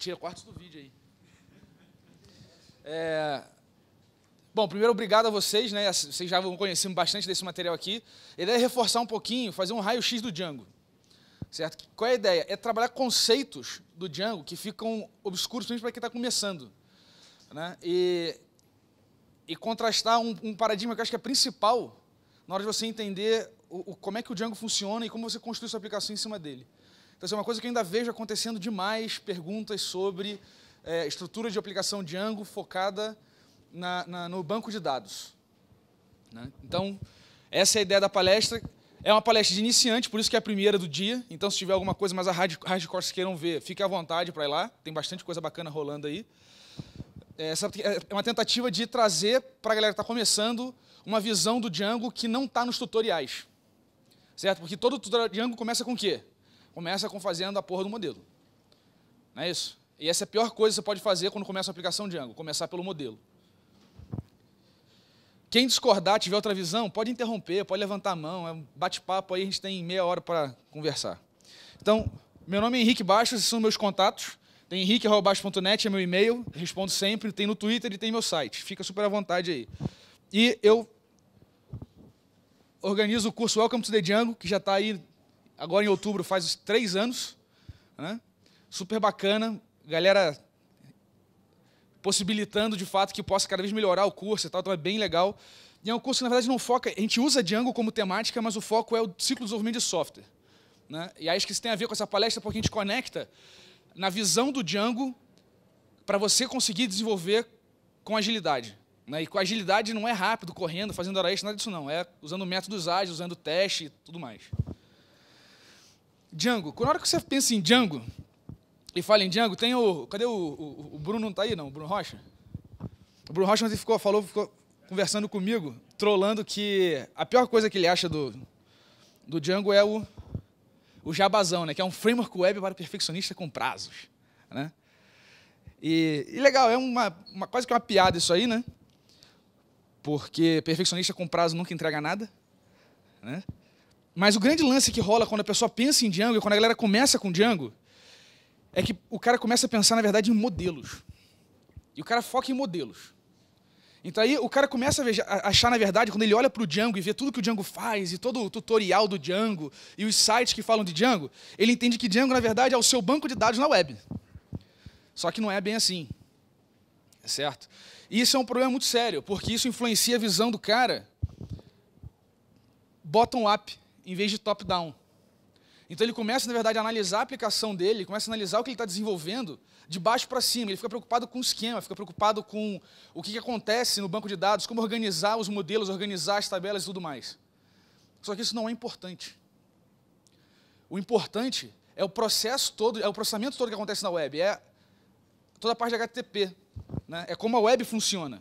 Tira quartos do vídeo aí. Bom, primeiro, obrigado a vocês, né? Vocês já vão conhecer bastante desse material aqui. A ideia é reforçar um pouquinho, fazer um raio-x do Django. Certo? Qual é a ideia? É trabalhar conceitos do Django que ficam obscuros, principalmente para quem está começando. Né? E contrastar um paradigma que eu acho que é principal na hora de você entender como é que o Django funciona e como você construi sua aplicação em cima dele. Então, isso é uma coisa que eu ainda vejo acontecendo demais, perguntas sobre estrutura de aplicação Django focada no banco de dados. Né? Então, essa é a ideia da palestra. É uma palestra de iniciante, por isso que é a primeira do dia. Então, se tiver alguma coisa mais hardcore que queiram ver, fique à vontade para ir lá. Tem bastante coisa bacana rolando aí. Essa é uma tentativa de trazer para a galera que está começando uma visão do Django que não está nos tutoriais. Certo? Porque todo tutorial Django começa com o quê? Começa com fazendo a porra do modelo. Não é isso? E essa é a pior coisa que você pode fazer quando começa a aplicação Django, começar pelo modelo. Quem discordar, tiver outra visão, pode interromper, pode levantar a mão, é um bate-papo aí, a gente tem meia hora para conversar. Então, meu nome é Henrique Bastos, esses são meus contatos. Tem henrique@bastos.net, é meu e-mail, respondo sempre, tem no Twitter e tem meu site. Fica super à vontade aí. E eu organizo o curso Welcome to the Django, que já está aí agora em outubro, faz 3 anos. Né? Super bacana, galera possibilitando, de fato, que possa cada vez melhorar o curso e tal, então é bem legal. E é um curso que, na verdade, não foca... A gente usa Django como temática, mas o foco é o ciclo de desenvolvimento de software. Né? E acho que isso tem a ver com essa palestra, porque a gente conecta na visão do Django para você conseguir desenvolver com agilidade. Né? E com agilidade não é rápido, correndo, fazendo hora extra, nada disso não. É usando métodos ágeis, usando teste e tudo mais. Django. Na hora que você pensa em Django e fala em Django, tem o... Cadê o Bruno? Não está aí, não? O Bruno Rocha? O Bruno Rocha ontem ficou conversando comigo, trollando que a pior coisa que ele acha do Django é o Jabazão, né? Que é um framework web para perfeccionista com prazos. Né? E legal, é quase que uma piada isso aí, né? Porque perfeccionista com prazo nunca entrega nada. Né? Mas o grande lance que rola quando a pessoa pensa em Django, e quando a galera começa com Django, é que o cara começa a pensar, na verdade, em modelos. E o cara foca em modelos. Então aí o cara começa a achar, na verdade, quando ele olha para o Django e vê tudo que o Django faz, e todo o tutorial do Django, e os sites que falam de Django, ele entende que Django, na verdade, é o seu banco de dados na web. Só que não é bem assim. Certo? E isso é um problema muito sério, porque isso influencia a visão do cara bottom-up, em vez de top-down. Então ele começa, na verdade, a analisar a aplicação dele, começa a analisar o que ele está desenvolvendo de baixo para cima. Ele fica preocupado com o esquema, fica preocupado com o que acontece no banco de dados, como organizar os modelos, organizar as tabelas e tudo mais. Só que isso não é importante. O importante é o processo todo, é o processamento todo que acontece na web, é toda a parte de HTTP, né? É como a web funciona.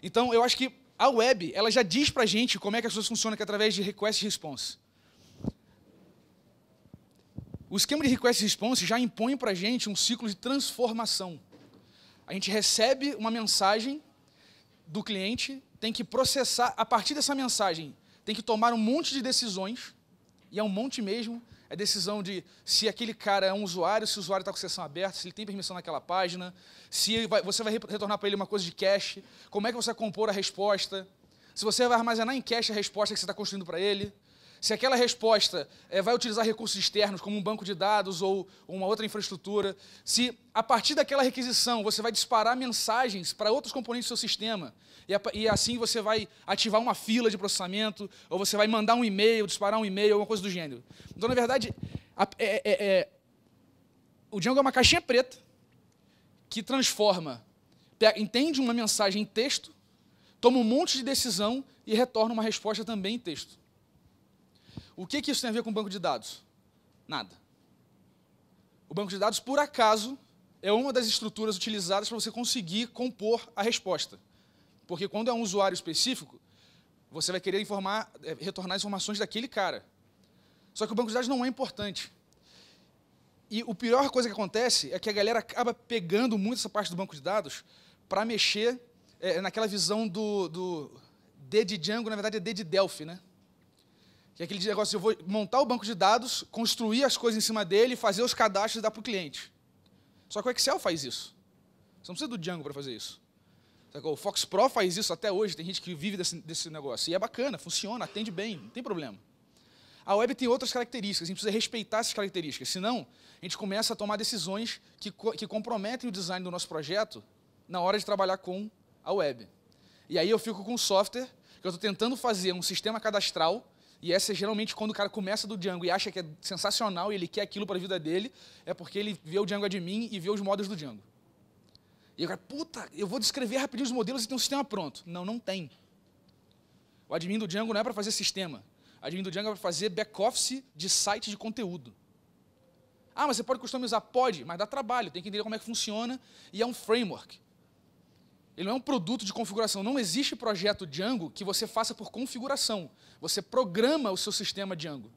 Então, eu acho que a web, ela já diz para a gente como é que as coisas funcionam, que é através de request e response. O esquema de request e response já impõe para a gente um ciclo de transformação. A gente recebe uma mensagem do cliente, tem que processar, a partir dessa mensagem, tem que tomar um monte de decisões, e é um monte mesmo, é decisão de se aquele cara é um usuário, se o usuário está com sessão aberta, se ele tem permissão naquela página, se você vai retornar para ele uma coisa de cache, como é que você vai compor a resposta, se você vai armazenar em cache a resposta que você está construindo para ele, se aquela resposta vai utilizar recursos externos, como um banco de dados ou uma outra infraestrutura, se a partir daquela requisição você vai disparar mensagens para outros componentes do seu sistema, e assim você vai ativar uma fila de processamento, ou você vai mandar um e-mail, disparar um e-mail, alguma coisa do gênero. Então, na verdade, o Django é uma caixinha preta que transforma, entende uma mensagem em texto, toma um monte de decisão e retorna uma resposta também em texto. O que isso tem a ver com o banco de dados? Nada. O banco de dados, por acaso, é uma das estruturas utilizadas para você conseguir compor a resposta. Porque quando é um usuário específico, você vai querer retornar informações daquele cara. Só que o banco de dados não é importante. E a pior coisa que acontece é que a galera acaba pegando muito essa parte do banco de dados para mexer naquela visão do D de Django, na verdade é D de Delphi, né? Que é aquele negócio de eu vou montar o banco de dados, construir as coisas em cima dele, fazer os cadastros e dar para o cliente. Só que o Excel faz isso. Você não precisa do Django para fazer isso. O Fox Pro faz isso até hoje, tem gente que vive desse negócio. E é bacana, funciona, atende bem, não tem problema. A web tem outras características, a gente precisa respeitar essas características, senão a gente começa a tomar decisões que comprometem o design do nosso projeto na hora de trabalhar com a web. E aí eu fico com um software que eu estou tentando fazer um sistema cadastral, e essa é geralmente quando o cara começa do Django e acha que é sensacional e ele quer aquilo para a vida dele, é porque ele vê o Django Admin e vê os modos do Django. E o cara, puta, eu vou descrever rapidinho os modelos e tem um sistema pronto. Não, não tem. O admin do Django não é para fazer sistema. O admin do Django é para fazer back-office de site de conteúdo. Ah, mas você pode customizar? Pode, mas dá trabalho, tem que entender como é que funciona, e é um framework. Ele não é um produto de configuração. Não existe projeto Django que você faça por configuração. Você programa o seu sistema Django.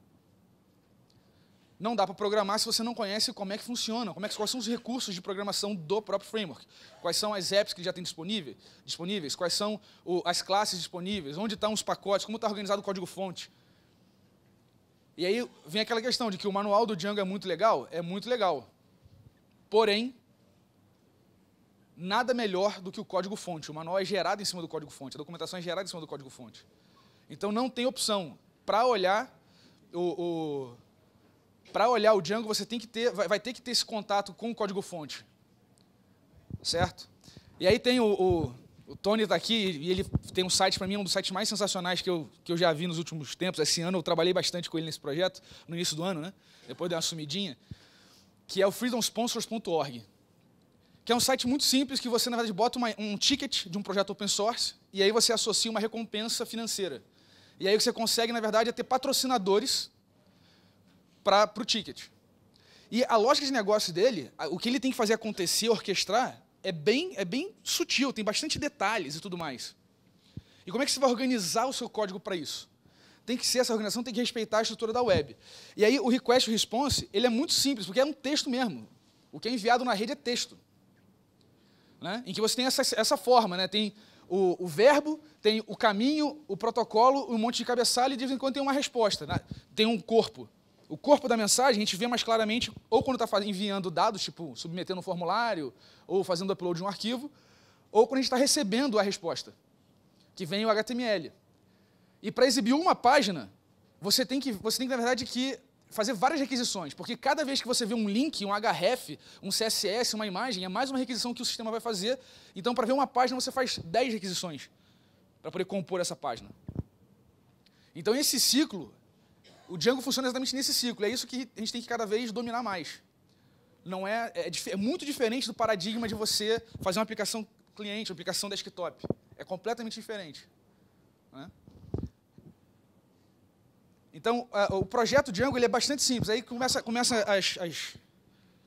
Não dá para programar se você não conhece como é que funciona, quais são os recursos de programação do próprio framework, quais são as apps que já tem disponíveis, quais são as classes disponíveis, onde estão os pacotes, como está organizado o código-fonte. E aí vem aquela questão de que o manual do Django é muito legal, porém, nada melhor do que o código-fonte. O manual é gerado em cima do código-fonte, a documentação é gerada em cima do código-fonte. Então não tem opção. Para olhar o Django, você vai ter que ter esse contato com o código-fonte. Certo? E aí tem o Tony está aqui, e ele tem um site, para mim, um dos sites mais sensacionais que eu já vi nos últimos tempos. Esse ano eu trabalhei bastante com ele nesse projeto, no início do ano, né? Depois deu uma sumidinha, que é o freedomsponsors.org, que é um site muito simples, que você, na verdade, bota um ticket de um projeto open source, e aí você associa uma recompensa financeira. E aí você consegue, na verdade, ter patrocinadores para o ticket. E a lógica de negócio dele, o que ele tem que fazer acontecer, orquestrar, é bem sutil, tem bastante detalhes e tudo mais. E como é que você vai organizar o seu código para isso? Essa organização tem que respeitar a estrutura da web. E aí o request response, ele é muito simples, porque é um texto mesmo. O que é enviado na rede é texto. Né? Em que você tem essa forma, né? Tem o verbo, tem o caminho, o protocolo, um monte de cabeçalho, e de vez em quando tem uma resposta. Né? Tem um corpo. O corpo da mensagem a gente vê mais claramente ou quando está enviando dados, tipo submetendo um formulário, ou fazendo upload de um arquivo, ou quando a gente está recebendo a resposta, que vem o HTML. E para exibir uma página, você tem que, na verdade, fazer várias requisições, porque cada vez que você vê um link, um href, um CSS, uma imagem, é mais uma requisição que o sistema vai fazer. Então, para ver uma página, você faz 10 requisições para poder compor essa página. Então, esse ciclo, o Django funciona exatamente nesse ciclo. É isso que a gente tem que cada vez dominar mais. Não é muito diferente do paradigma de você fazer uma aplicação cliente, uma aplicação desktop. É completamente diferente. Né? Então, o projeto Django ele é bastante simples. Aí começa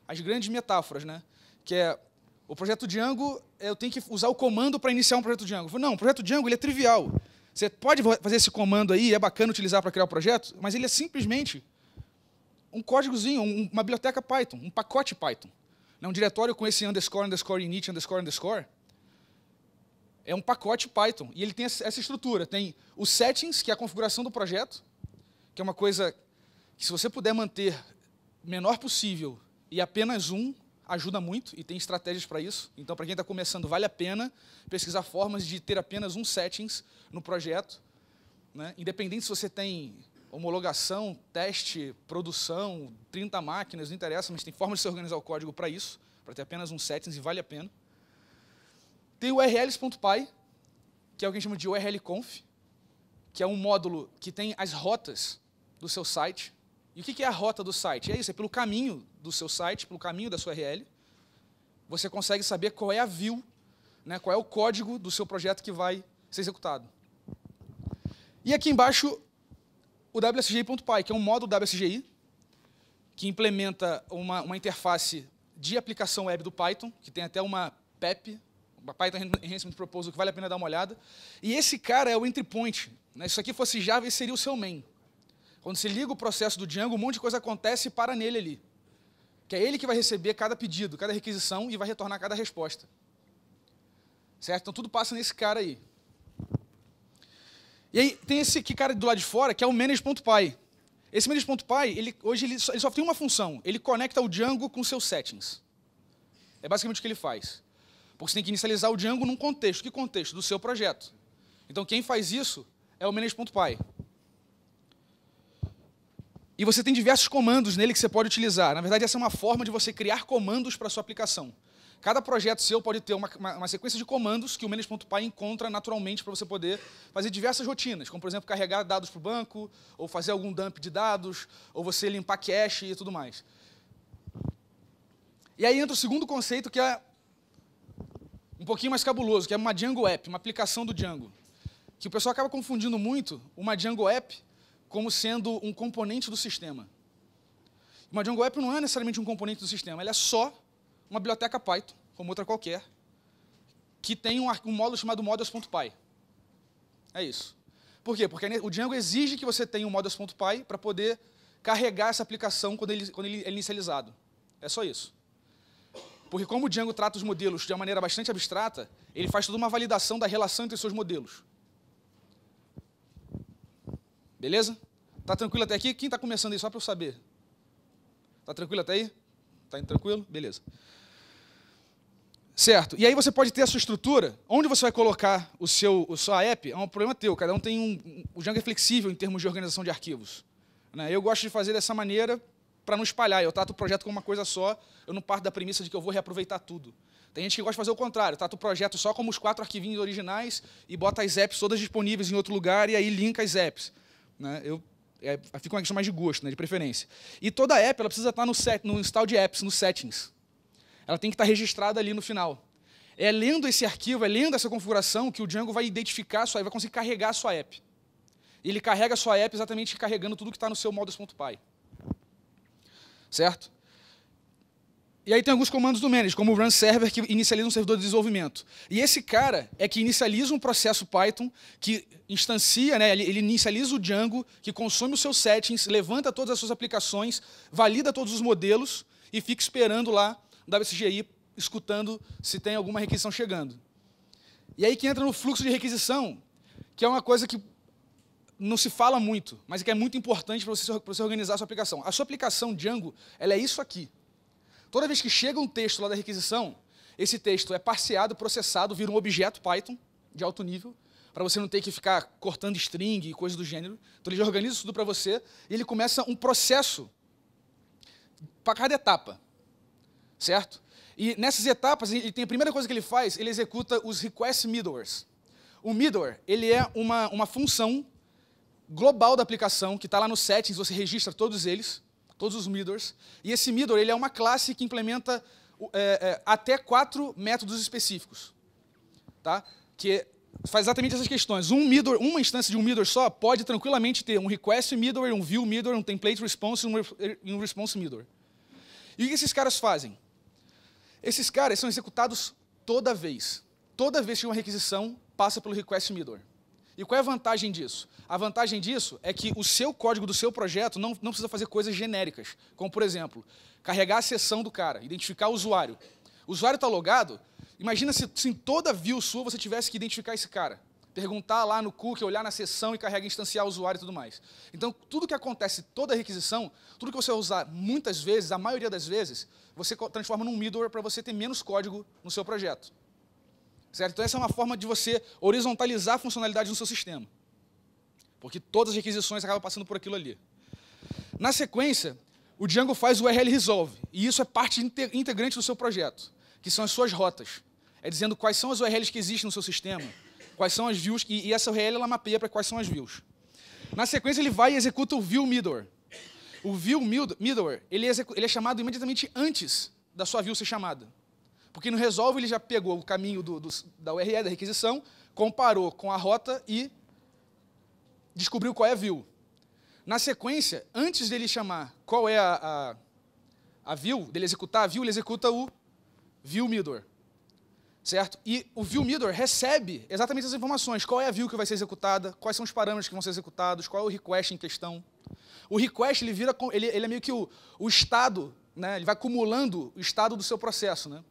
as grandes metáforas, né? Que é, o projeto Django, eu tenho que usar o comando para iniciar um projeto Django. Não, o projeto Django ele é trivial. Você pode fazer esse comando aí, é bacana utilizar para criar o projeto, mas ele é simplesmente um códigozinho, uma biblioteca Python, um pacote Python. Um diretório com esse underscore, underscore, init, underscore, underscore. É um pacote Python. E ele tem essa estrutura. Tem os settings, que é a configuração do projeto, que é uma coisa que, se você puder manter menor possível e apenas um, ajuda muito, e tem estratégias para isso. Então, para quem está começando, vale a pena pesquisar formas de ter apenas um settings no projeto. Né? Independente se você tem homologação, teste, produção, 30 máquinas, não interessa, mas tem forma de se organizar o código para isso, para ter apenas um settings, e vale a pena. Tem o urls.py, que é o que a gente chama de urlconf, que é um módulo que tem as rotas do seu site. E o que é a rota do site? É isso, é pelo caminho do seu site, pelo caminho da sua URL, você consegue saber qual é a view, né, qual é o código do seu projeto que vai ser executado. E aqui embaixo, o wsgi.py, que é um módulo WSGI, que implementa uma interface de aplicação web do Python, que tem até uma PEP, uma Python Enhancement Proposal, que vale a pena dar uma olhada. E esse cara é o entry point. Né? Se isso aqui fosse Java, esse seria o seu main. Quando você liga o processo do Django, um monte de coisa acontece e para nele ali. Que é ele que vai receber cada pedido, cada requisição e vai retornar cada resposta. Certo? Então, tudo passa nesse cara aí. E aí, tem esse cara do lado de fora, que é o manage.py. Esse manage.py, hoje ele só tem uma função. Ele conecta o Django com seus settings. É basicamente o que ele faz. Porque você tem que inicializar o Django num contexto. Que contexto? Do seu projeto. Então, quem faz isso é o manage.py. E você tem diversos comandos nele que você pode utilizar. Na verdade, essa é uma forma de você criar comandos para a sua aplicação. Cada projeto seu pode ter uma sequência de comandos que o manage.py encontra naturalmente para você poder fazer diversas rotinas, como, por exemplo, carregar dados para o banco, ou fazer algum dump de dados, ou você limpar cache e tudo mais. E aí entra o segundo conceito, que é um pouquinho mais cabuloso, que é uma Django App, uma aplicação do Django. Que o pessoal acaba confundindo muito uma Django App como sendo um componente do sistema. Uma Django App não é necessariamente um componente do sistema, ela é só uma biblioteca Python, como outra qualquer, que tem um módulo chamado models.py. É isso. Por quê? Porque o Django exige que você tenha um models.py para poder carregar essa aplicação quando ele é inicializado. É só isso. Porque como o Django trata os modelos de uma maneira bastante abstrata, ele faz toda uma validação da relação entre os seus modelos. Beleza? Tá tranquilo até aqui? Quem está começando aí, só para eu saber? Tá tranquilo até aí? Tá tranquilo? Beleza. Certo. E aí você pode ter a sua estrutura, onde você vai colocar a sua app, é um problema teu. Cada um tem o Django é flexível em termos de organização de arquivos. Né? Eu gosto de fazer dessa maneira para não espalhar. Eu trato o projeto como uma coisa só, eu não parto da premissa de que eu vou reaproveitar tudo. Tem gente que gosta de fazer o contrário, trata o projeto só como os 4 arquivinhos originais e bota as apps todas disponíveis em outro lugar e aí linka as apps. Né? Fica uma questão mais de gosto, né, de preferência. E toda app ela precisa estar no install de apps, nos settings. Ela tem que estar registrada ali no final. É lendo esse arquivo, é lendo essa configuração que o Django vai identificar vai conseguir carregar a sua app. E ele carrega a sua app exatamente carregando tudo que está no seu models.py. Certo? E aí tem alguns comandos do manage, como o run server, que inicializa um servidor de desenvolvimento. E esse cara é que inicializa um processo Python, que instancia, né, ele inicializa o Django, que consome os seus settings, levanta todas as suas aplicações, valida todos os modelos e fica esperando lá o WSGI, escutando se tem alguma requisição chegando. E aí que entra no fluxo de requisição, que é uma coisa que não se fala muito, mas que é muito importante para você organizar a sua aplicação. A sua aplicação Django, ela é isso aqui. Toda vez que chega um texto lá da requisição, esse texto é parseado, processado, vira um objeto Python de alto nível, para você não ter que ficar cortando string e coisas do gênero. Então ele já organiza isso tudo para você e ele começa um processo para cada etapa, certo? E nessas etapas, ele tem a primeira coisa que ele faz, ele executa os request middlewares. O middleware, ele é uma função global da aplicação, que está lá nos settings, você registra todos eles, todos os middlewares, e esse middleware ele é uma classe que implementa até 4 métodos específicos, tá? Que faz exatamente essas questões. Uma instância de um middleware só pode tranquilamente ter um request middleware, um view middleware, um template response e um response middleware. E o que esses caras fazem? Esses caras são executados toda vez. Toda vez que uma requisição passa pelo request middleware. E qual é a vantagem disso? A vantagem disso é que o seu código do seu projeto não precisa fazer coisas genéricas, como, por exemplo, carregar a sessão do cara, identificar o usuário. O usuário está logado, imagina se em toda view sua você tivesse que identificar esse cara. Perguntar lá no cookie, olhar na sessão e carregar, instanciar o usuário e tudo mais. Então, tudo que acontece, toda requisição, tudo que você vai usar muitas vezes, a maioria das vezes, você transforma num middleware para você ter menos código no seu projeto. Certo? Então, essa é uma forma de você horizontalizar a funcionalidade no seu sistema. Porque todas as requisições acabam passando por aquilo ali. Na sequência, o Django faz o URL Resolve. E isso é parte integrante do seu projeto, que são as suas rotas. É dizendo quais são as URLs que existem no seu sistema, quais são as views, e essa URL ela mapeia para quais são as views. Na sequência, ele vai e executa o view middleware. O view middleware ele é chamado imediatamente antes da sua view ser chamada. Porque no resolve ele já pegou o caminho da URL, da requisição, comparou com a rota e descobriu qual é a view. Na sequência, antes dele chamar qual é a view, dele executar a view, ele executa o view middleware. Certo? E o view middleware recebe exatamente essas informações. Qual é a view que vai ser executada, quais são os parâmetros que vão ser executados, qual é o request em questão. O request ele é meio que o estado, né? Ele vai acumulando o estado do seu processo. Né?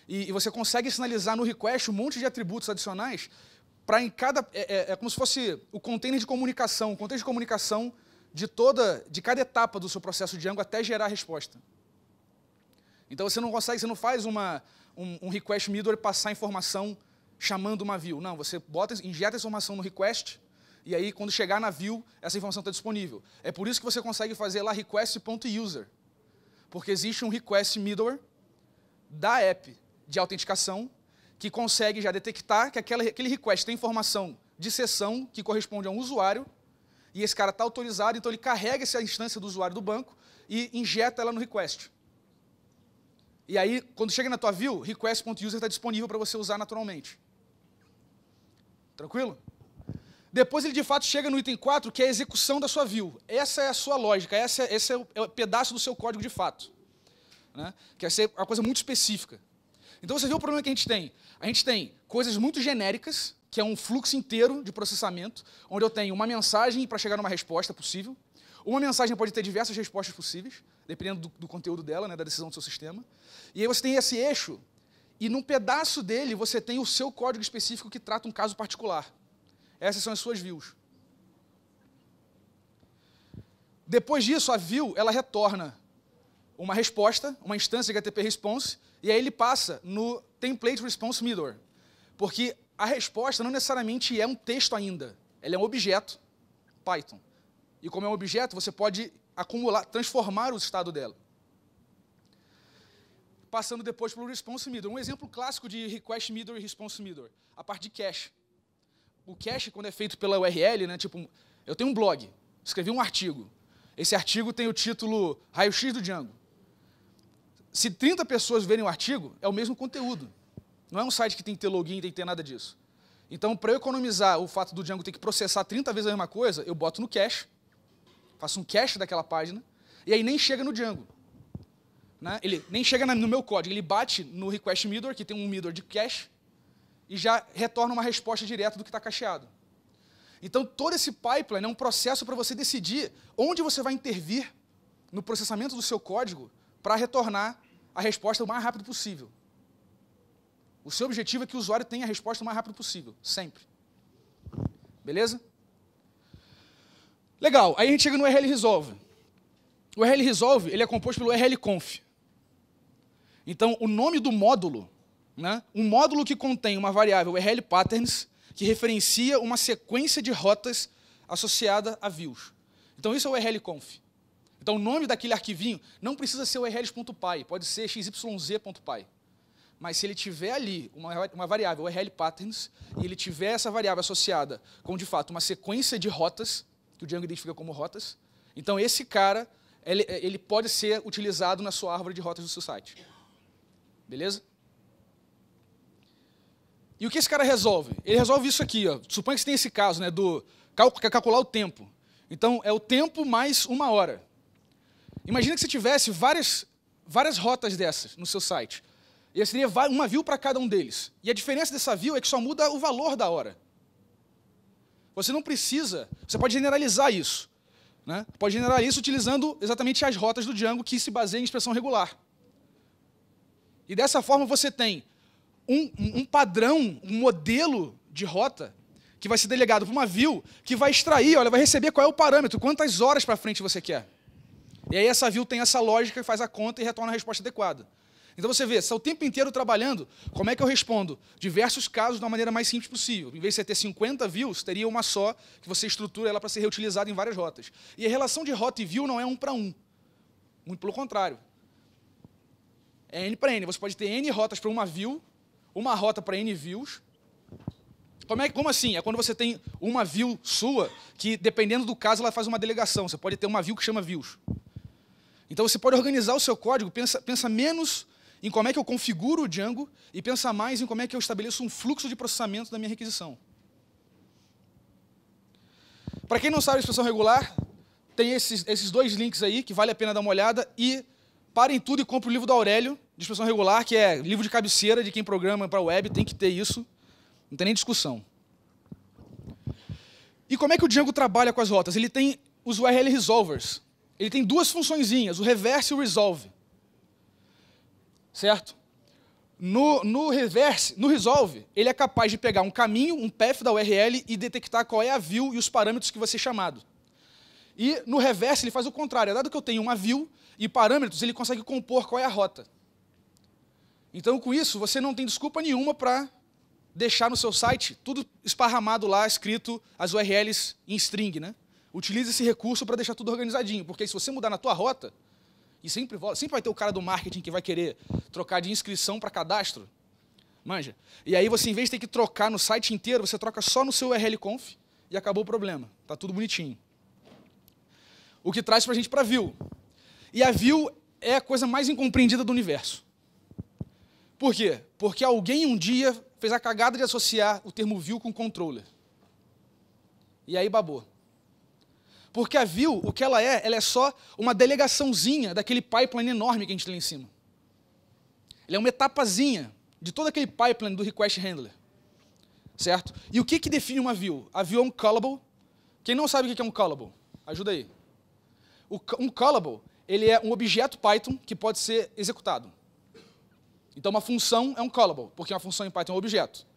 E você consegue sinalizar no request um monte de atributos adicionais para em cada... É como se fosse o container de comunicação, o contexto de comunicação de cada etapa do seu processo Django até gerar a resposta. Então você não consegue, você não faz um request middleware passar informação chamando uma view. Não, você injeta a informação no request, e aí quando chegar na view, essa informação está disponível. É por isso que você consegue fazer lá request.user, porque existe um request middleware da app de autenticação que consegue já detectar que aquele request tem informação de sessão que corresponde a um usuário, e esse cara está autorizado, então ele carrega essa instância do usuário do banco e injeta ela no request. E aí, quando chega na tua view, request.user está disponível para você usar naturalmente. Tranquilo? Depois ele de fato chega no item 4, que é a execução da sua view. Essa é a sua lógica, esse é o pedaço do seu código de fato. Né? Que é uma coisa muito específica. Então você vê o problema que a gente tem. A gente tem coisas muito genéricas, que é um fluxo inteiro de processamento, onde eu tenho uma mensagem para chegar numa resposta possível. Uma mensagem pode ter diversas respostas possíveis, dependendo do conteúdo dela, né, da decisão do seu sistema. E aí você tem esse eixo, e num pedaço dele você tem o seu código específico que trata um caso particular. Essas são as suas views. Depois disso, a view ela retorna uma resposta, uma instância de HTTP Response, e aí ele passa no Template Response Middleware. Porque a resposta não necessariamente é um texto ainda, ela é um objeto Python. E como é um objeto, você pode acumular, transformar o estado dela. Passando depois para o Response Middleware. Um exemplo clássico de Request Middleware e Response Middleware, a parte de cache. O cache, quando é feito pela URL, né, tipo, eu tenho um blog, escrevi um artigo. Esse artigo tem o título Raio-X do Django. Se 30 pessoas verem o artigo, é o mesmo conteúdo. Não é um site que tem que ter login, tem que ter nada disso. Então, para eu economizar o fato do Django ter que processar 30 vezes a mesma coisa, eu boto no cache, faço um cache daquela página, e aí nem chega no Django. Né? Ele nem chega no meu código, ele bate no request middleware, que tem um middleware de cache, e já retorna uma resposta direta do que está cacheado. Então, todo esse pipeline é um processo para você decidir onde você vai intervir no processamento do seu código para retornar a resposta o mais rápido possível. O seu objetivo é que o usuário tenha a resposta o mais rápido possível, sempre. Beleza? Legal, aí a gente chega no URL Resolve. O URL Resolve ele é composto pelo URL Conf. Então, o nome do módulo, né, um módulo que contém uma variável URL Patterns, que referencia uma sequência de rotas associada a views. Então, isso é o URL Conf. Então, o nome daquele arquivinho não precisa ser urls.py, pode ser xyz.py. Mas se ele tiver ali uma variável URL Patterns, e ele tiver essa variável associada com, de fato, uma sequência de rotas, que o Django identifica como rotas, então esse cara, ele pode ser utilizado na sua árvore de rotas do seu site. Beleza? E o que esse cara resolve? Ele resolve isso aqui, ó. Suponha que você tem esse caso, né, do calcular o tempo. Então, é o tempo mais 1 hora. Imagina que você tivesse várias rotas dessas no seu site. E seria uma view para cada um deles. E a diferença dessa view é que só muda o valor da hora. Você não precisa, você pode generalizar isso. Né? Pode generalizar isso utilizando exatamente as rotas do Django que se baseiam em expressão regular. E dessa forma você tem um padrão, um modelo de rota que vai ser delegado para uma view que vai extrair, olha, vai receber qual é o parâmetro, quantas horas para frente você quer. E aí essa view tem essa lógica, faz a conta e retorna a resposta adequada. Então você vê, você está o tempo inteiro trabalhando, como é que eu respondo diversos casos de uma maneira mais simples possível. Em vez de você ter 50 views, teria uma só, que você estrutura ela para ser reutilizada em várias rotas. E a relação de rota e view não é 1 para 1. Muito pelo contrário. É N para N. Você pode ter N rotas para uma view, uma rota para N views. Como assim? É quando você tem uma view sua, que dependendo do caso ela faz uma delegação. Você pode ter uma view que chama views. Então você pode organizar o seu código, pensa menos em como é que eu configuro o Django e pensa mais em como é que eu estabeleço um fluxo de processamento da minha requisição. Para quem não sabe a expressão regular, tem esses 2 links aí que vale a pena dar uma olhada e parem tudo e comprem o livro do Aurélio, de expressão regular, que é livro de cabeceira de quem programa para a web, tem que ter isso, não tem nem discussão. E como é que o Django trabalha com as rotas? Ele tem os URL Resolvers. Ele tem 2 funçõezinhas, o reverse e o resolve. Certo? No resolve, ele é capaz de pegar um caminho, um path da URL e detectar qual é a view e os parâmetros que vai ser chamado. E no reverse ele faz o contrário. Dado que eu tenho uma view e parâmetros, ele consegue compor qual é a rota. Então, com isso, você não tem desculpa nenhuma para deixar no seu site tudo esparramado lá, escrito as URLs em string, né? Utilize esse recurso para deixar tudo organizadinho, porque se você mudar na tua rota, e sempre vai ter o cara do marketing que vai querer trocar de inscrição para cadastro, manja. E aí você, em vez de ter que trocar no site inteiro, você troca só no seu URL conf e acabou o problema. Tá tudo bonitinho. O que traz para a gente para a view. E a view é a coisa mais incompreendida do universo. Por quê? Porque alguém um dia fez a cagada de associar o termo view com controller. E aí babou. Porque a view, o que ela é só uma delegaçãozinha daquele pipeline enorme que a gente tem lá em cima. Ela é uma etapazinha de todo aquele pipeline do request handler. Certo? E o que define uma view? A view é um callable. Quem não sabe o que é um callable? Ajuda aí. Um callable, ele é um objeto Python que pode ser executado. Então, uma função é um callable, porque uma função em Python é um objeto.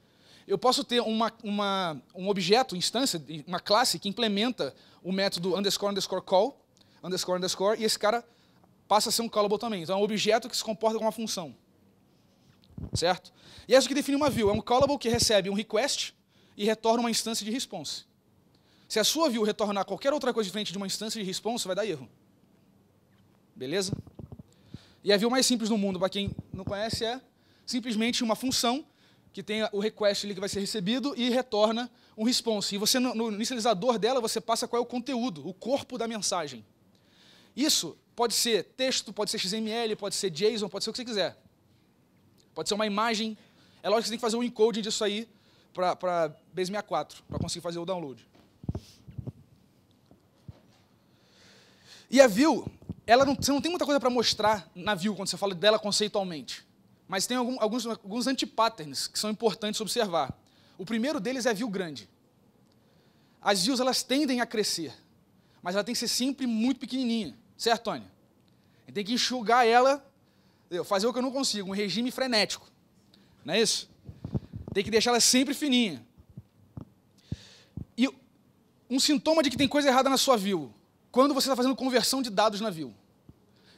Eu posso ter um objeto, instância, uma classe que implementa o método __call, __, e esse cara passa a ser um callable também. Então, é um objeto que se comporta como uma função. Certo? E é isso que define uma view. É um callable que recebe um request e retorna uma instância de response. Se a sua view retornar qualquer outra coisa diferente de uma instância de response, vai dar erro. Beleza? E a view mais simples do mundo, para quem não conhece, é simplesmente uma função que tem o request ali que vai ser recebido e retorna um response. E você, no inicializador dela, você passa qual é o conteúdo, o corpo da mensagem. Isso pode ser texto, pode ser XML, pode ser JSON, pode ser o que você quiser. Pode ser uma imagem. É lógico que você tem que fazer o encoding disso aí para Base64, para conseguir fazer o download. E a view, você não tem muita coisa para mostrar na view quando você fala dela conceitualmente. Mas tem alguns antipatterns que são importantes observar. O primeiro deles é a view grande. As views elas tendem a crescer, mas ela tem que ser sempre muito pequenininha. Certo, Tony? A gente tem que enxugar ela, fazer o que eu não consigo, um regime frenético. Não é isso? Tem que deixar ela sempre fininha. E um sintoma de que tem coisa errada na sua view, quando você está fazendo conversão de dados na view.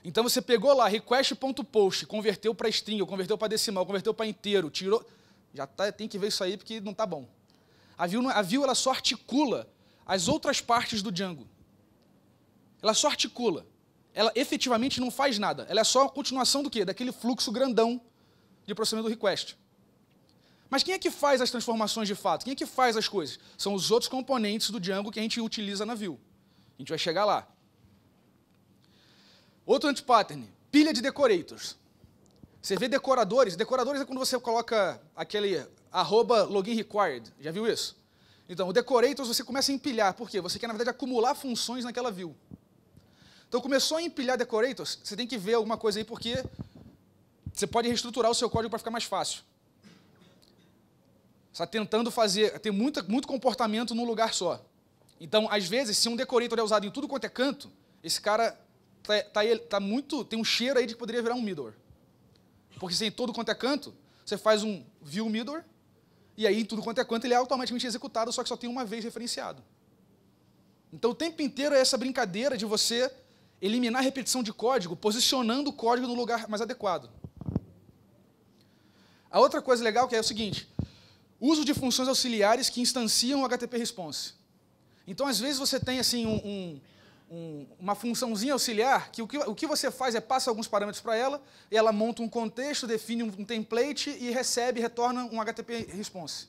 Então você pegou lá, request.post, converteu para string, ou converteu para decimal, converteu para inteiro, tirou... Já tem que ver isso aí porque não está bom. A view ela só articula as outras partes do Django. Ela só articula. Ela efetivamente não faz nada. Ela é só a continuação do quê? Daquele fluxo grandão de processamento do request. Mas quem é que faz as transformações de fato? Quem é que faz as coisas? São os outros componentes do Django que a gente utiliza na view. A gente vai chegar lá. Outro antipattern, pilha de decorators. Você vê decoradores é quando você coloca aquele @loginRequired. Já viu isso? Então, o decorators você começa a empilhar. Por quê? Você quer, na verdade, acumular funções naquela view. Então, começou a empilhar decorators, você tem que ver alguma coisa aí, porque você pode reestruturar o seu código para ficar mais fácil. Você está tentando ter muito comportamento num lugar só. Então, às vezes, se um decorator é usado em tudo quanto é canto, esse cara tem um cheiro aí de que poderia virar um middleware. Porque se em todo quanto é canto, você faz um view middleware, e aí em tudo quanto é canto ele é automaticamente executado, só que só tem uma vez referenciado. Então, o tempo inteiro é essa brincadeira de você eliminar a repetição de código, posicionando o código no lugar mais adequado. A outra coisa legal que é o seguinte, uso de funções auxiliares que instanciam o HTTP response. Então, às vezes, você tem assim, uma funçãozinha auxiliar que o que você faz é passa alguns parâmetros para ela, e ela monta um contexto, define um template e retorna um HTTP response.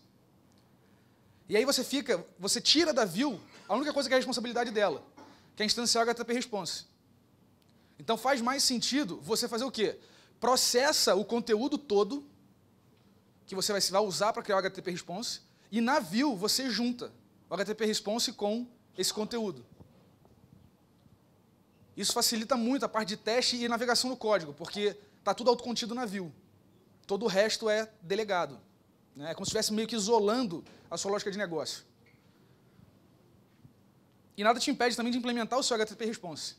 E aí você tira da view a única coisa que é a responsabilidade dela, que é instanciar o HTTP response. Então faz mais sentido você fazer o quê? Processa o conteúdo todo que você vai usar para criar o HTTP response, e na view você junta o HTTP response com esse conteúdo. Isso facilita muito a parte de teste e navegação no código, porque está tudo autocontido na view. Todo o resto é delegado. Né? É como se estivesse meio que isolando a sua lógica de negócio. E nada te impede também de implementar o seu HTTP response,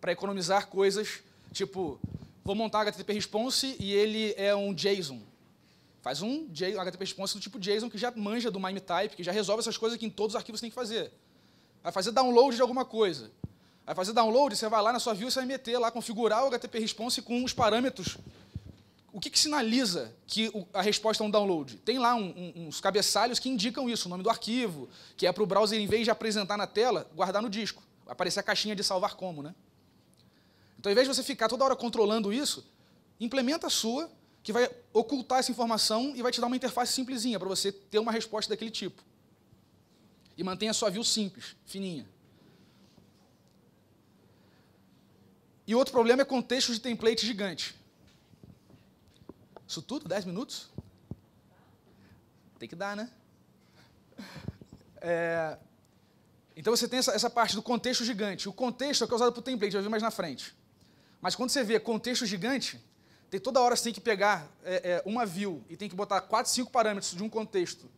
para economizar coisas, tipo, vou montar HTTP response e ele é um JSON. Faz um HTTP response do tipo JSON que já manja do MIME type, que já resolve essas coisas que em todos os arquivos você tem que fazer. Vai fazer download de alguma coisa. Vai fazer download, você vai lá na sua view e você vai meter lá, configurar o HTTP response com os parâmetros, o que sinaliza que a resposta é um download? Tem lá uns cabeçalhos que indicam isso, o nome do arquivo, que é para o browser, em vez de apresentar na tela, guardar no disco. Vai aparecer a caixinha de salvar como, né? Então, ao invés de você ficar toda hora controlando isso, implementa a sua, que vai ocultar essa informação e vai te dar uma interface simplesinha para você ter uma resposta daquele tipo. E mantenha a sua view simples, fininha. E outro problema é contextos de template gigante. Isso tudo? 10 minutos? Tem que dar, né? Então você tem essa parte do contexto gigante. O contexto é o que é usado para o template, vai ver mais na frente. Mas quando você vê contexto gigante, toda hora você tem que pegar uma view e tem que botar 4, 5 parâmetros de um contexto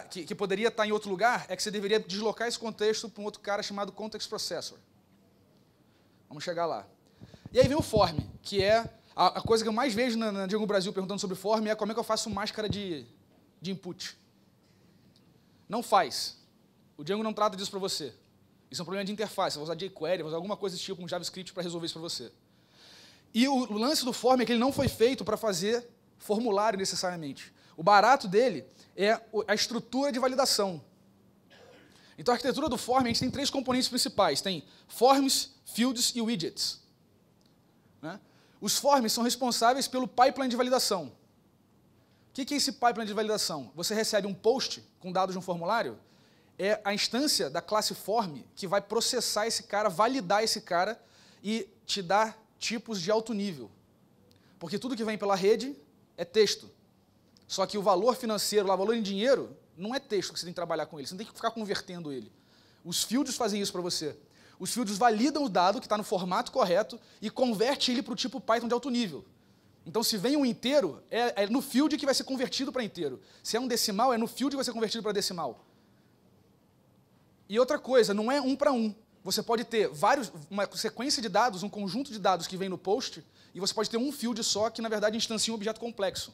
que poderia estar em outro lugar, é que você deveria deslocar esse contexto para um outro cara chamado Context Processor. Vamos chegar lá. E aí vem o form, que é a coisa que eu mais vejo na Django Brasil perguntando sobre form, é como é que eu faço máscara de input. Não faz. O Django não trata disso para você. Isso é um problema de interface. Você vai usar jQuery, vai usar alguma coisa desse tipo, um JavaScript para resolver isso para você. E o lance do form é que ele não foi feito para fazer formulário necessariamente. O barato dele é a estrutura de validação. Então, a arquitetura do form, a gente tem 3 componentes principais. Tem forms, fields e widgets. Né? Os forms são responsáveis pelo pipeline de validação. O que é esse pipeline de validação? Você recebe um post com dados de um formulário, é a instância da classe form que vai processar esse cara, validar esse cara e te dar tipos de alto nível. Porque tudo que vem pela rede é texto. Só que o valor financeiro, o valor em dinheiro, não é texto que você tem que trabalhar com ele, você não tem que ficar convertendo ele. Os fields fazem isso para você. Os fields validam o dado que está no formato correto e converte ele para o tipo Python de alto nível. Então, se vem um inteiro, é no field que vai ser convertido para inteiro. Se é um decimal, é no field que vai ser convertido para decimal. E outra coisa, não é 1 para 1. Você pode ter uma sequência de dados, um conjunto de dados que vem no post, e você pode ter um field só que, na verdade, instancia um objeto complexo.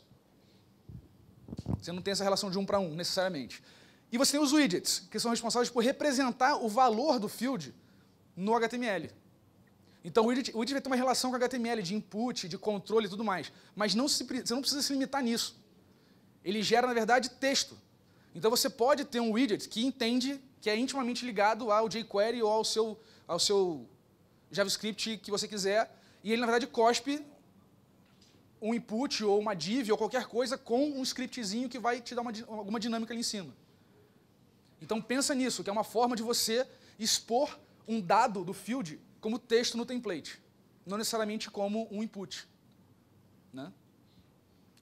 Você não tem essa relação de 1 para 1, necessariamente. E você tem os widgets, que são responsáveis por representar o valor do field no HTML. Então, o widget vai ter uma relação com HTML, de input, de controle e tudo mais. Mas você não precisa se limitar nisso. Ele gera, na verdade, texto. Então, você pode ter um widget que entende que é intimamente ligado ao jQuery ou ao seu JavaScript que você quiser, e ele, na verdade, cospe um input ou uma div ou qualquer coisa com um scriptzinho que vai te dar alguma dinâmica ali em cima. Então, pensa nisso, que é uma forma de você expor um dado do field como texto no template, não necessariamente como um input. Né?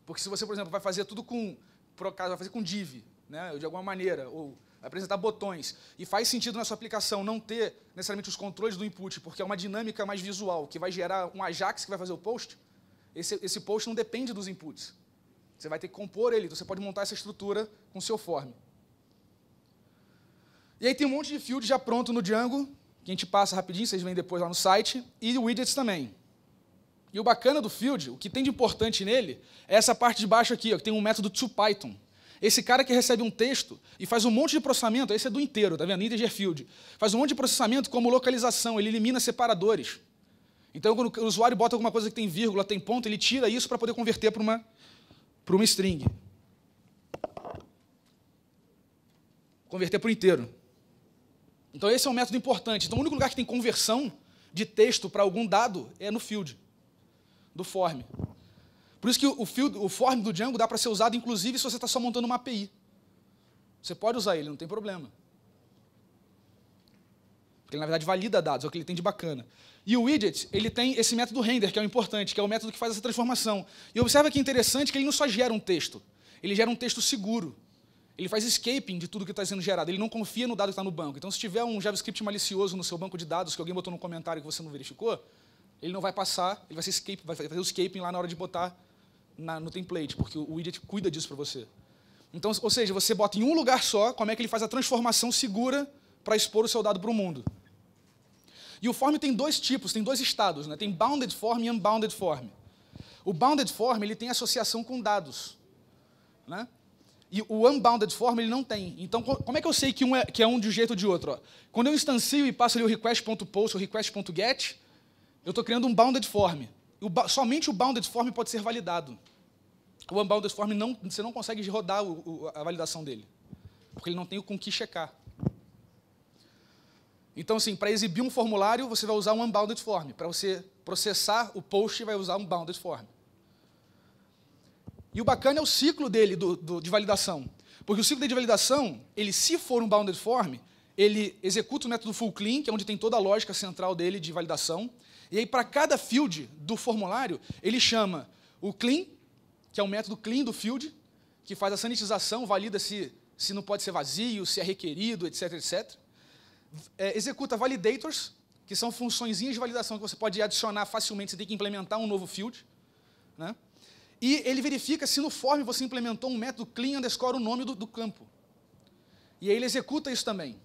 Porque se você, por exemplo, vai fazer tudo vai fazer com div, né, de alguma maneira, ou apresentar botões, e faz sentido na sua aplicação não ter necessariamente os controles do input, porque é uma dinâmica mais visual, que vai gerar um Ajax que vai fazer o post, esse post não depende dos inputs. Você vai ter que compor ele, então você pode montar essa estrutura com o seu form. E aí tem um monte de field já pronto no Django, que a gente passa rapidinho, vocês veem depois lá no site, e widgets também. E o bacana do field, o que tem de importante nele, é essa parte de baixo aqui, ó, que tem um método toPython. Esse cara que recebe um texto e faz um monte de processamento, esse é do inteiro, tá vendo? Integer field. Faz um monte de processamento como localização, ele elimina separadores. Então, quando o usuário bota alguma coisa que tem vírgula, tem ponto, ele tira isso para poder converter para uma string. Converter para o inteiro. Então, esse é um método importante. Então, o único lugar que tem conversão de texto para algum dado é no field, do form. Por isso que o form do Django dá para ser usado, inclusive, se você está só montando uma API. Você pode usar ele, não tem problema. Porque ele, na verdade, valida dados, é o que ele tem de bacana. E o widget, ele tem esse método render, que é o importante, que é o método que faz essa transformação. E observa que é interessante que ele não só gera um texto, ele gera um texto seguro. Ele faz escaping de tudo que está sendo gerado, ele não confia no dado que está no banco. Então, se tiver um JavaScript malicioso no seu banco de dados, que alguém botou no comentário que você não verificou, ele não vai passar, ele vai fazer o escaping lá na hora de botar no template, porque o widget cuida disso para você. Então, ou seja, você bota em um lugar só como é que ele faz a transformação segura para expor o seu dado para o mundo. E o form tem 2 tipos, tem 2 estados, né? Tem bounded form e unbounded form. O bounded form ele tem associação com dados, né? E o unbounded form ele não tem. Então, como é que eu sei que é um de um jeito ou de outro? Ó? Quando eu instancio e passo ali o request.post ou request.get, eu estou criando um bounded form. somente o bounded form pode ser validado. O unbounded form, você não consegue rodar a validação dele, porque ele não tem com que checar. Então, assim, para exibir um formulário, você vai usar um unbounded form. Para você processar o post, vai usar um bounded form. E o bacana é o ciclo dele de validação. Porque o ciclo dele de validação, ele, se for um bounded form, ele executa o método full clean, que é onde tem toda a lógica central dele de validação. E aí, para cada field do formulário, ele chama o clean, que é o método clean do field, que faz a sanitização, valida se não pode ser vazio, se é requerido, etc, etc. Executa validators, que são funçõezinhas de validação que você pode adicionar facilmente, você tem que implementar um novo field, né? E ele verifica se no form você implementou um método clean underscore o nome do campo. E aí ele executa isso também,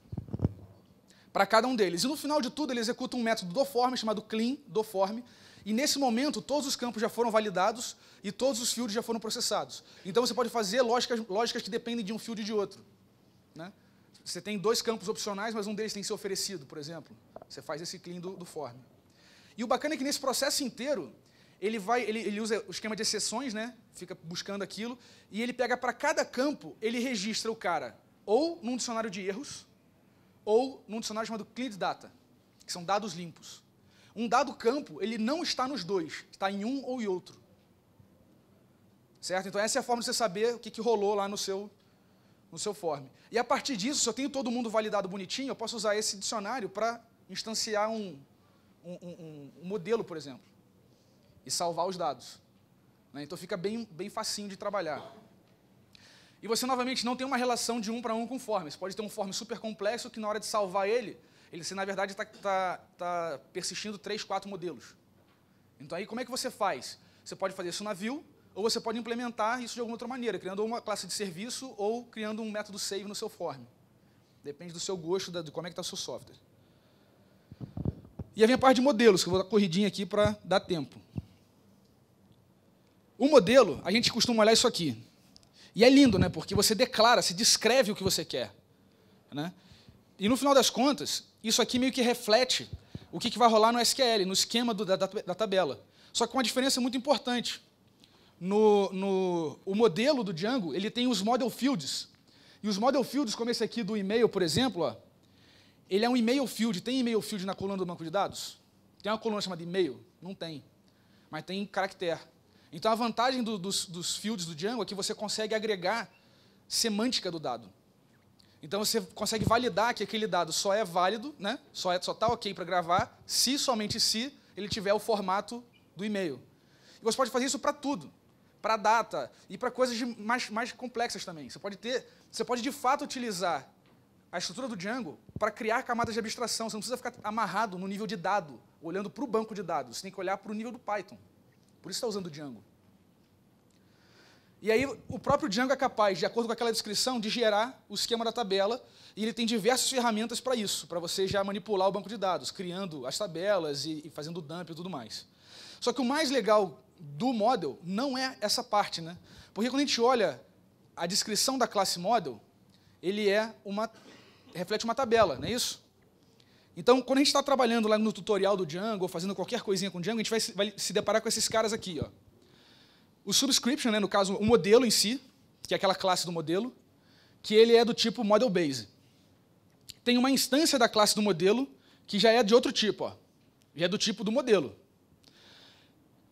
para cada um deles. E no final de tudo, ele executa um método do form, chamado clean do form, e nesse momento, todos os campos já foram validados e todos os fields já foram processados. Então, você pode fazer lógicas que dependem de um field e de outro, né? Você tem 2 campos opcionais, mas um deles tem que ser oferecido, por exemplo. Você faz esse clean do form. E o bacana é que nesse processo inteiro, ele usa o esquema de exceções, né? Fica buscando aquilo, e ele pega para cada campo, ele registra o cara ou num dicionário de erros, ou num dicionário chamado clean data, que são dados limpos. Um dado campo, ele não está nos dois, está em um ou em outro. Certo? Então, essa é a forma de você saber o que rolou lá no seu form. E a partir disso, se eu tenho todo mundo validado bonitinho, eu posso usar esse dicionário para instanciar um modelo, por exemplo, e salvar os dados, né? Então fica bem facinho de trabalhar. E você, novamente, não tem uma relação de 1 para 1 com o form. Você pode ter um form super complexo que, na hora de salvar você, na verdade, está persistindo 3, 4 modelos. Então, aí, como é que você faz? Você pode fazer isso na view, ou você pode implementar isso de alguma outra maneira, criando uma classe de serviço ou criando um método save no seu form. Depende do seu gosto, de como é que está o seu software. E a minha parte de modelos, que eu vou dar corridinha aqui para dar tempo. O modelo, a gente costuma olhar isso aqui. E é lindo, né? Porque você declara, se descreve o que você quer, né? E, no final das contas, isso aqui meio que reflete o que vai rolar no SQL, no esquema da tabela. Só que com uma diferença muito importante. O modelo do Django, ele tem os model fields. E os model fields, como esse aqui do e-mail, por exemplo, ó, ele é um e-mail field. Tem e-mail field na coluna do banco de dados? Tem uma coluna chamada e-mail? Não tem. Mas tem caractere. Então, a vantagem dos fields do Django é que você consegue agregar semântica do dado. Então, você consegue validar que aquele dado só é válido, né? Só está ok para gravar, somente se ele tiver o formato do e-mail. E você pode fazer isso para tudo, para data e para coisas mais complexas também. Você pode, de fato, utilizar a estrutura do Django para criar camadas de abstração. Você não precisa ficar amarrado no nível de dado, olhando para o banco de dados. Você tem que olhar para o nível do Python. Por isso está usando o Django. E aí, o próprio Django é capaz, de acordo com aquela descrição, de gerar o esquema da tabela, e ele tem diversas ferramentas para isso, para você já manipular o banco de dados, criando as tabelas e fazendo dump e tudo mais. Só que o mais legal do model não é essa parte, né? Porque quando a gente olha a descrição da classe model, ele reflete uma tabela, não é isso? Então, quando a gente está trabalhando lá no tutorial do Django, ou fazendo qualquer coisinha com o Django, a gente vai se deparar com esses caras aqui, ó. O subscription, né, no caso, o modelo em si, que é aquela classe do modelo, que ele é do tipo model base. Tem uma instância da classe do modelo que já é de outro tipo, ó. Já é do tipo do modelo.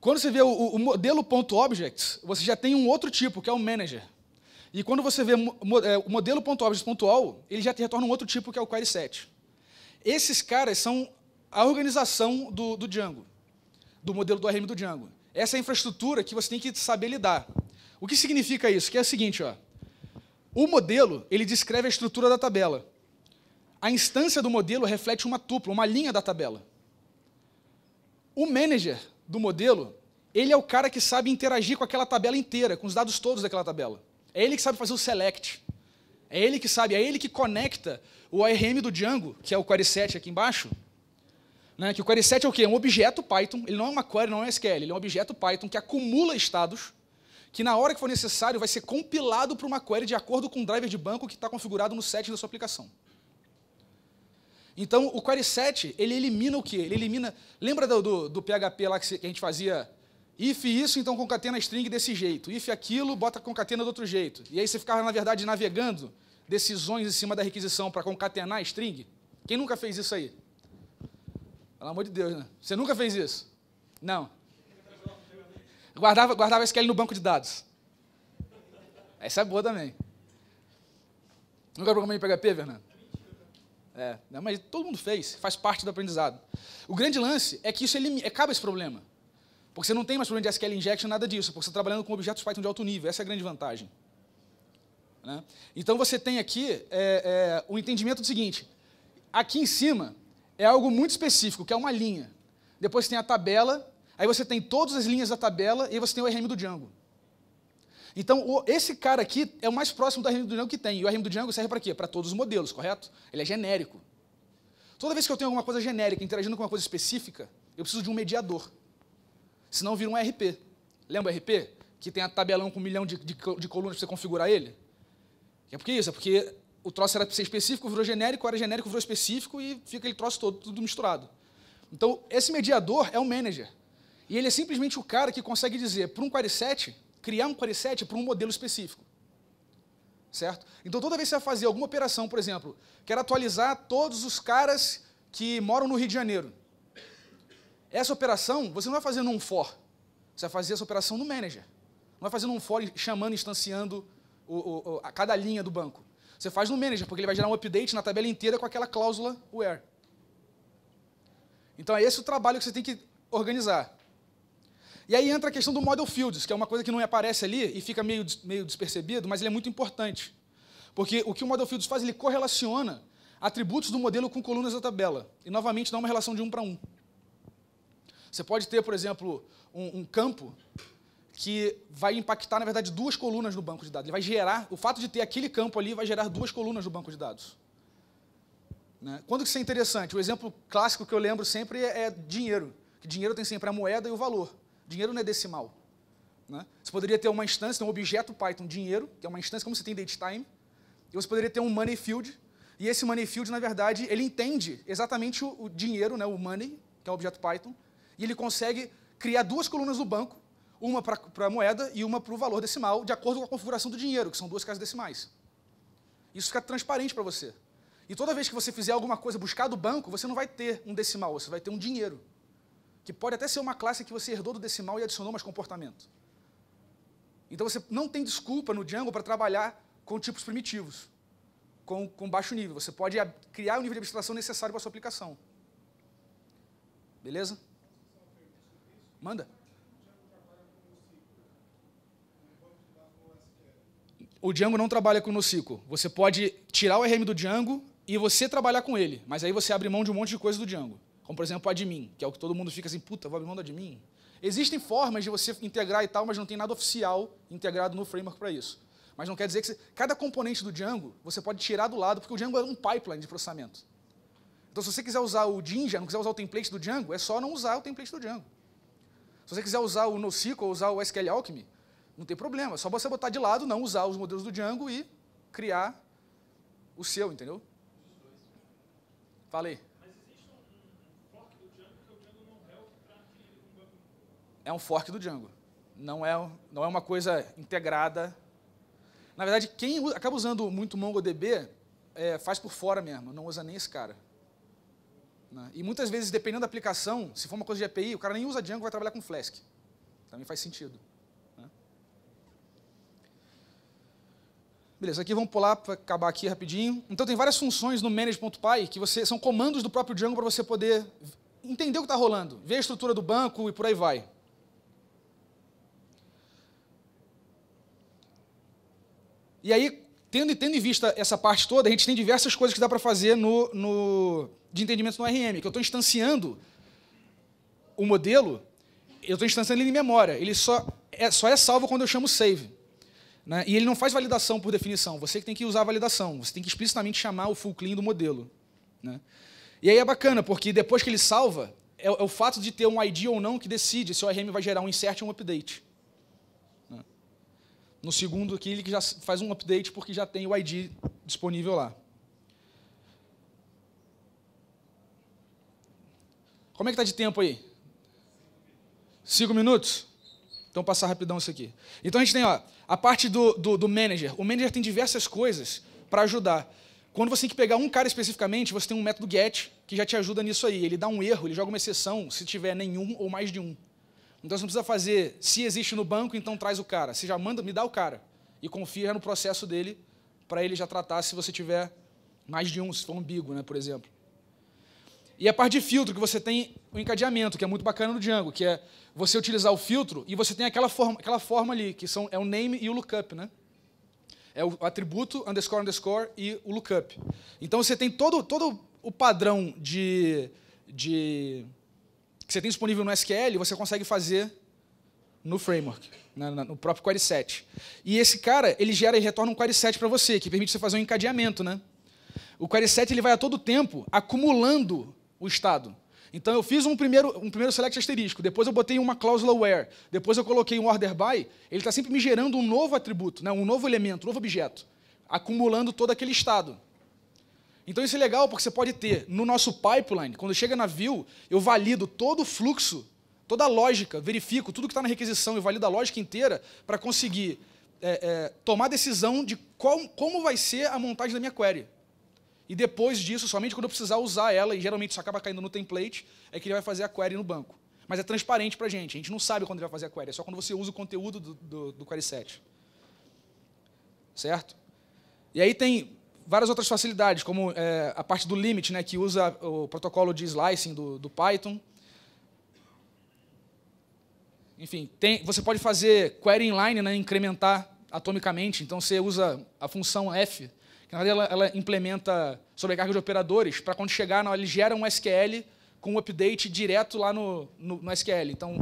Quando você vê o modelo.objects, você já tem um outro tipo, que é o manager. E quando você vê o modelo.objects.all, ele já te retorna um outro tipo, que é o query set. Esses caras são a organização do Django, do modelo do ORM do Django. Essa é a infraestrutura que você tem que saber lidar. O que significa isso? Que é o seguinte, ó, o modelo, ele descreve a estrutura da tabela. A instância do modelo reflete uma tupla, uma linha da tabela. O manager do modelo, ele é o cara que sabe interagir com aquela tabela inteira, com os dados todos daquela tabela. É ele que sabe fazer o select. É ele que conecta o ORM do Django, que é o query set aqui embaixo, né, que o query set é o quê? É um objeto Python, ele não é uma query, não é um SQL, ele é um objeto Python que acumula estados, que na hora que for necessário vai ser compilado para uma query de acordo com o driver de banco que está configurado no setting da sua aplicação. Então, o query set, ele elimina o quê? Ele elimina... Lembra do PHP lá que a gente fazia? If isso, então concatena a string desse jeito. If aquilo, bota concatena do outro jeito. E aí você ficava, na verdade, navegando decisões em cima da requisição para concatenar a string? Quem nunca fez isso aí? Pelo amor de Deus, né? Você nunca fez isso? Não. Guardava SQL no banco de dados. Essa é boa também. Nunca programou em PHP, Fernando? Não, mas todo mundo faz parte do aprendizado. O grande lance é que isso acaba esse problema. Porque você não tem mais problema de SQL injection, nada disso, porque você está trabalhando com objetos Python de alto nível, essa é a grande vantagem. Né? Então você tem aqui o entendimento do seguinte, aqui em cima é algo muito específico, que é uma linha. Depois tem a tabela, aí você tem todas as linhas da tabela e aí você tem o ORM do Django. Então, esse cara aqui é o mais próximo do ORM do Django que tem. E o ORM do Django serve para quê? Para todos os modelos, correto? Ele é genérico. Toda vez que eu tenho alguma coisa genérica interagindo com uma coisa específica, eu preciso de um mediador. Senão vira um RP. Lembra o RP? Que tem a tabelão com 1 milhão de colunas para você configurar ele? É porque isso, é porque o troço era para ser específico, virou genérico, era genérico, virou específico e fica aquele troço todo, tudo misturado. Então, esse mediador é o manager. E ele é simplesmente o cara que consegue dizer para um query set, criar um query set para um modelo específico. Certo? Então, toda vez que você vai fazer alguma operação, por exemplo, quero atualizar todos os caras que moram no Rio de Janeiro. Essa operação, você não vai fazer num for. Você vai fazer essa operação no manager. Não vai fazer num for chamando, instanciando a cada linha do banco. Você faz no manager, porque ele vai gerar um update na tabela inteira com aquela cláusula where. Então, é esse o trabalho que você tem que organizar. E aí entra a questão do model fields, que é uma coisa que não aparece ali e fica meio despercebido, mas ele é muito importante. Porque o que o model fields faz, ele correlaciona atributos do modelo com colunas da tabela. E, novamente, dá uma relação de 1 para 1. Você pode ter, por exemplo, um campo que vai impactar, na verdade, 2 colunas no banco de dados. Ele vai gerar, o fato de ter aquele campo ali vai gerar 2 colunas no banco de dados. Né? Quando que isso é interessante? O exemplo clássico que eu lembro sempre é dinheiro. Que dinheiro tem sempre a moeda e o valor. Dinheiro não é decimal. Né? Você poderia ter uma instância, um objeto Python dinheiro, que é uma instância como você tem datetime, e você poderia ter um money field, e esse money field, na verdade, ele entende exatamente o dinheiro, né, o money, que é o objeto Python, e ele consegue criar 2 colunas no banco, uma para a moeda e uma para o valor decimal, de acordo com a configuração do dinheiro, que são 2 casas decimais. Isso fica transparente para você. E toda vez que você fizer alguma coisa, buscar do banco, você não vai ter um decimal, você vai ter um dinheiro. Que pode até ser uma classe que você herdou do decimal e adicionou mais comportamento. Então você não tem desculpa no Django para trabalhar com tipos primitivos, com baixo nível. Você pode criar o nível de abstração necessário para a sua aplicação. Beleza? Manda. O Django não trabalha com NoSQL. Você pode tirar o RM do Django e você trabalhar com ele, mas aí você abre mão de um monte de coisa do Django. Como, por exemplo, o admin, que é o que todo mundo fica assim, puta, vou abrir mão do admin. Existem formas de você integrar e tal, mas não tem nada oficial integrado no framework para isso. Mas não quer dizer que cada componente do Django você pode tirar do lado, porque o Django é um pipeline de processamento. Então, se você quiser usar o Jinja, não quiser usar o template do Django, é só não usar o template do Django. Se você quiser usar o NoSQL ou usar o SQL Alchemy, não tem problema. É só você botar de lado, não usar os modelos do Django e criar o seu, entendeu? Falei. É um fork do Django. Não é uma coisa integrada. Na verdade, quem acaba usando muito MongoDB faz por fora mesmo, não usa nem esse cara. Né? E muitas vezes, dependendo da aplicação, se for uma coisa de API, o cara nem usa Django, vai trabalhar com Flask. Também faz sentido. Né? Beleza, aqui vamos pular para acabar aqui rapidinho. Então tem várias funções no manage.py que são comandos do próprio Django para você poder entender o que está rolando, ver a estrutura do banco e por aí vai. E aí, tendo em vista essa parte toda, a gente tem diversas coisas que dá para fazer de entendimento no RM, que eu estou instanciando o modelo, eu estou instanciando ele em memória, ele só é salvo quando eu chamo save. Né? E ele não faz validação por definição, você que tem que usar a validação, você tem que explicitamente chamar o full clean do modelo. Né? E aí é bacana, porque depois que ele salva, é o fato de ter um ID ou não que decide se o RM vai gerar um insert ou um update. No segundo aqui, ele já faz um update porque já tem o ID disponível lá. Como é que está de tempo aí? 5 minutos? Então, passar rapidão isso aqui. Então, a gente tem a parte do manager. O manager tem diversas coisas para ajudar. Quando você tem que pegar um cara especificamente, você tem um método get, que já te ajuda nisso aí. Ele dá um erro, ele joga uma exceção, se tiver nenhum ou mais de um. Então, você não precisa fazer, se existe no banco, então traz o cara. Você já manda, me dá o cara. E confia no processo dele, para ele já tratar se você tiver mais de um, se for um bigo, né, por exemplo. E a parte de filtro, que você tem o encadeamento, que é muito bacana no Django, que é você utilizar o filtro e você tem aquela forma ali, que é o name e o lookup, né? É o atributo, underscore, underscore e o lookup. Então, você tem todo o padrão que você tem disponível no SQL, você consegue fazer no framework, no próprio query set. E esse cara, ele gera e retorna um query set para você, que permite você fazer um encadeamento, né? O query set ele vai a todo tempo acumulando o estado. Então, eu fiz um primeiro select asterisco, depois eu botei uma cláusula where, depois eu coloquei um order by, ele está sempre me gerando um novo atributo, né, um novo elemento, um novo objeto, acumulando todo aquele estado. Então, isso é legal porque você pode ter, no nosso pipeline, quando chega na view, eu valido todo o fluxo, toda a lógica, verifico tudo que está na requisição e valido a lógica inteira para conseguir tomar decisão de como vai ser a montagem da minha query. E depois disso, somente quando eu precisar usar ela, e geralmente isso acaba caindo no template, é que ele vai fazer a query no banco. Mas é transparente para a gente não sabe quando ele vai fazer a query, é só quando você usa o conteúdo do query set. Certo? E aí tem várias outras facilidades, como a parte do limit, né, que usa o protocolo de slicing do Python. Enfim, você pode fazer query inline, né, incrementar atomicamente, então você usa a função F, que na verdade ela implementa sobrecarga de operadores para quando chegar, ele gera um SQL com um update direto lá no SQL. Então,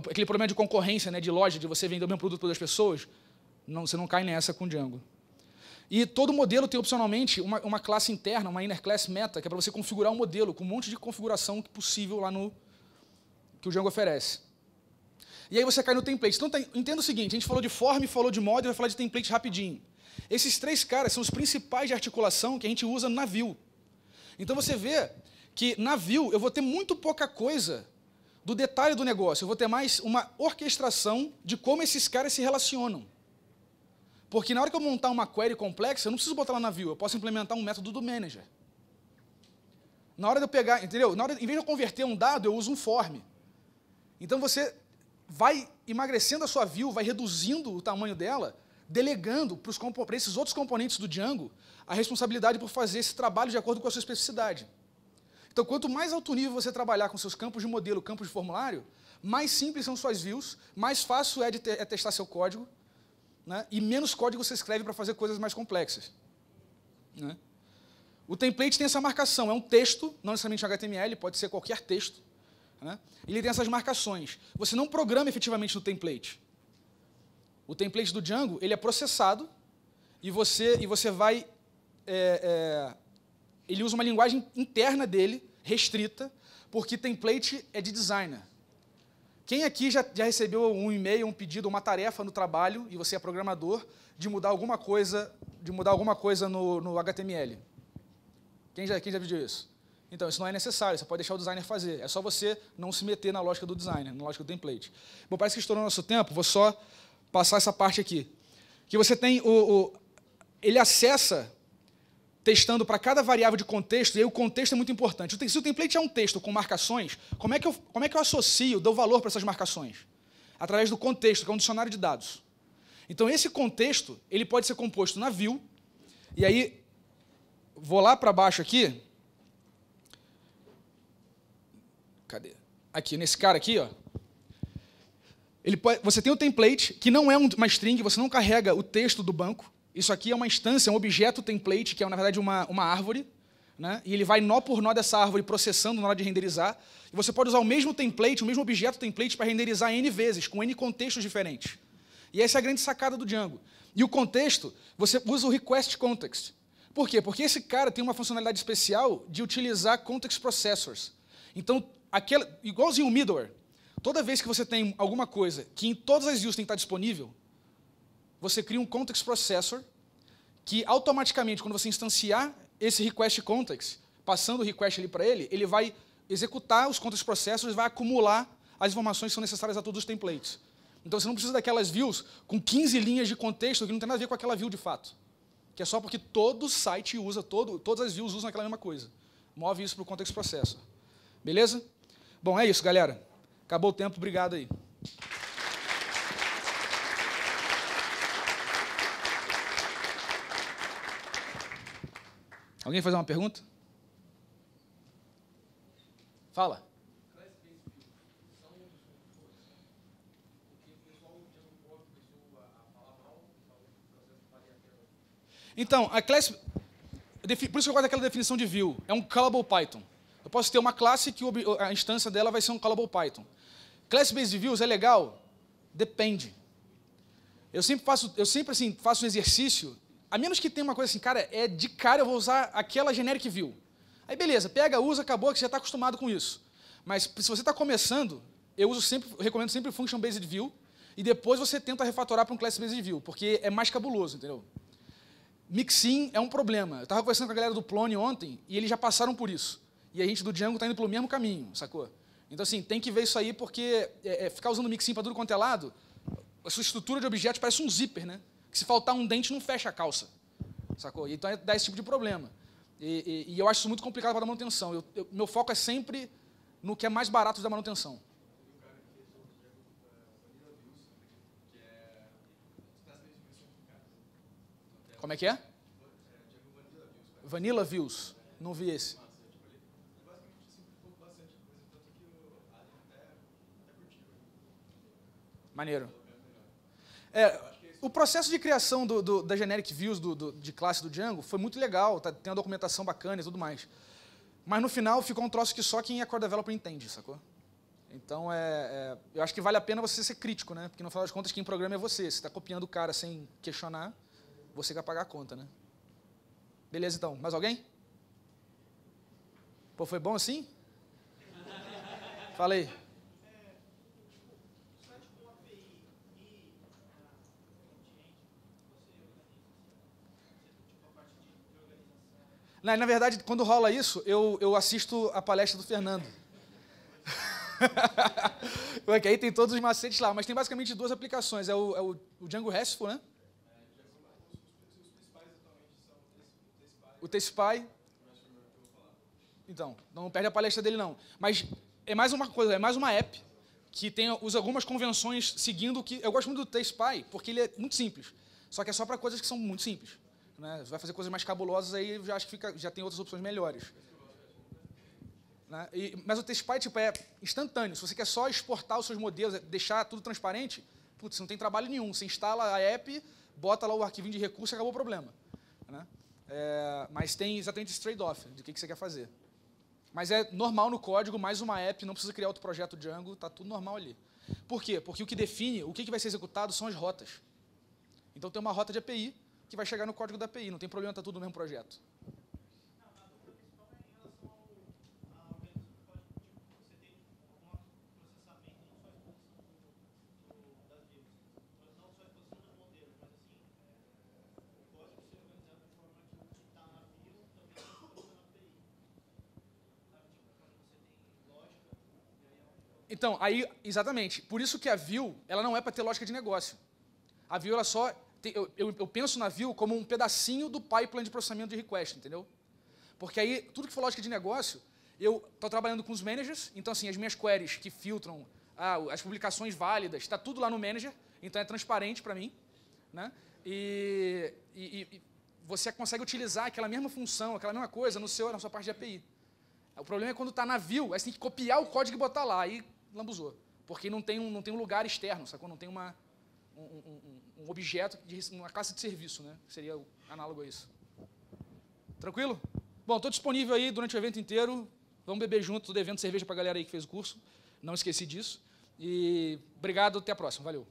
aquele problema de concorrência, né, de loja, de você vender o mesmo produto para outras pessoas, você não cai nessa com Django. E todo modelo tem opcionalmente uma classe interna, uma inner class meta, que é para você configurar um modelo com um monte de configuração possível lá que o Django oferece. E aí você cai no template. Então, entenda o seguinte, a gente falou de form, falou de model, vai falar de template rapidinho. Esses três caras são os principais de articulação que a gente usa na view. Então, você vê que na view eu vou ter muito pouca coisa do detalhe do negócio. Eu vou ter mais uma orquestração de como esses caras se relacionam. Porque na hora que eu montar uma query complexa, eu não preciso botar lá na view, eu posso implementar um método do manager. Na hora de eu pegar, entendeu? Em vez de eu converter um dado, eu uso um form. Então, você vai emagrecendo a sua view, vai reduzindo o tamanho dela, delegando para esses outros componentes do Django a responsabilidade por fazer esse trabalho de acordo com a sua especificidade. Então, quanto mais alto nível você trabalhar com seus campos de modelo, campos de formulário, mais simples são suas views, mais fácil é de testar seu código, né, e menos código você escreve para fazer coisas mais complexas. Né? O template tem essa marcação, é um texto, não necessariamente HTML, pode ser qualquer texto. Né? Ele tem essas marcações. Você não programa efetivamente no template. O template do Django ele é processado e você vai... ele usa uma linguagem interna dele, restrita, porque template é de designer. Quem aqui já recebeu um e-mail, um pedido, uma tarefa no trabalho, e você é programador, de mudar alguma coisa no HTML? Quem já pediu isso? Então, isso não é necessário, você pode deixar o designer fazer. É só você não se meter na lógica do designer, na lógica do template. Bom, parece que estourou nosso tempo, vou só passar essa parte aqui. Que você tem ele acessa testando para cada variável de contexto, e aí o contexto é muito importante. Se o template é um texto com marcações, como é que eu associo, dou valor para essas marcações? Através do contexto, que é um dicionário de dados. Então, esse contexto ele pode ser composto na view, e aí, vou lá para baixo aqui, cadê? Aqui, nesse cara aqui, ó. Você tem o template, que não é uma string, você não carrega o texto do banco. Isso aqui é uma instância, um objeto template, que é, na verdade, uma árvore. Né? E ele vai nó por nó dessa árvore processando na hora de renderizar. E você pode usar o mesmo template, o mesmo objeto template, para renderizar N vezes, com N contextos diferentes. E essa é a grande sacada do Django. E o contexto, você usa o request context. Por quê? Porque esse cara tem uma funcionalidade especial de utilizar context processors. Então, igualzinho o middleware, toda vez que você tem alguma coisa que em todas as views tem que estar disponível, você cria um context processor que automaticamente, quando você instanciar esse request context, passando o request ali para ele vai executar os context processors, vai acumular as informações que são necessárias a todos os templates. Então, você não precisa daquelas views com 15 linhas de contexto que não tem nada a ver com aquela view de fato. Que é só porque todo site usa, todas as views usam aquela mesma coisa. Move isso para o context processor. Beleza? Bom, é isso, galera. Acabou o tempo, obrigado aí. Alguém fazer uma pergunta? Fala. Então, a class, por isso que eu gosto daquela definição de view, é um callable Python. Eu posso ter uma classe que a instância dela vai ser um callable Python. Class-based views é legal? Depende. Eu sempre assim, faço um exercício, a menos que tenha uma coisa assim, cara, de cara eu vou usar aquela generic view. Aí beleza, pega, usa, acabou, que você já está acostumado com isso. Mas se você está começando, eu recomendo sempre function-based view, e depois você tenta refatorar para um class-based view, porque é mais cabuloso, entendeu? Mixin é um problema. Eu estava conversando com a galera do Plone ontem, e eles já passaram por isso. E a gente do Django está indo pelo mesmo caminho, sacou? Então, assim, tem que ver isso aí, porque ficar usando mixin para tudo quanto é lado, a sua estrutura de objetos parece um zíper, né? Que se faltar um dente, não fecha a calça, sacou? Então, dá esse tipo de problema. E eu acho isso muito complicado para dar manutenção. Meu foco é sempre no que é mais barato da manutenção. Como é que é? Vanilla Views. Não vi esse. Maneiro. O processo de criação da Generic Views de classe do Django foi muito legal, tem uma documentação bacana e tudo mais. Mas no final ficou um troço que só quem é core developer entende, sacou? Então, eu acho que vale a pena você ser crítico, né? Porque no final das contas quem programa é você. Se está copiando o cara sem questionar, você vai pagar a conta, né? Beleza, então. Mais alguém? Pô, foi bom assim? Fala aí. Na verdade, quando rola isso, eu assisto a palestra do Fernando. Porque aí tem todos os macetes lá, mas tem basicamente duas aplicações. É o Django RESTful, né? O TSPy. Então, não perde a palestra dele, não. Mas é mais uma coisa, é mais uma app que usa algumas convenções seguindo que... Eu gosto muito do TSPy porque ele é muito simples. Só que é só para coisas que são muito simples. Né? Você vai fazer coisas mais cabulosas, aí eu já acho que já tem outras opções melhores. Né? Mas o TSPy tipo, é instantâneo. Se você quer só exportar os seus modelos, deixar tudo transparente, putz, não tem trabalho nenhum. Você instala a app, bota lá o arquivinho de recurso e acabou o problema. Né? Mas tem exatamente esse trade-off de o que você quer fazer. Mas é normal no código, mais uma app, não precisa criar outro projeto Django, está tudo normal ali. Por quê? Porque o que define o que vai ser executado são as rotas. Então tem uma rota de API que vai chegar no código da API, não tem problema, está tudo no mesmo projeto. Então, aí, exatamente. Por isso que a view, ela não é para ter lógica de negócio. A view, ela só... Eu penso na view como um pedacinho do pipeline de processamento de request, entendeu? Porque aí, tudo que for lógica de negócio, eu estou trabalhando com os managers, então, assim, as minhas queries que filtram as publicações válidas, está tudo lá no manager, então é transparente para mim, né? E você consegue utilizar aquela mesma função, aquela mesma coisa na sua parte de API. O problema é quando está na view, aí você tem que copiar o código e botar lá, aí lambuzou. Porque não tem um lugar externo, sacou? Não tem um objeto, uma classe de serviço, né? Seria análogo a isso. Tranquilo? Bom, estou disponível aí durante o evento inteiro. Vamos beber junto, estou devendo cerveja para a galera aí que fez o curso. Não esqueci disso. E obrigado, até a próxima. Valeu.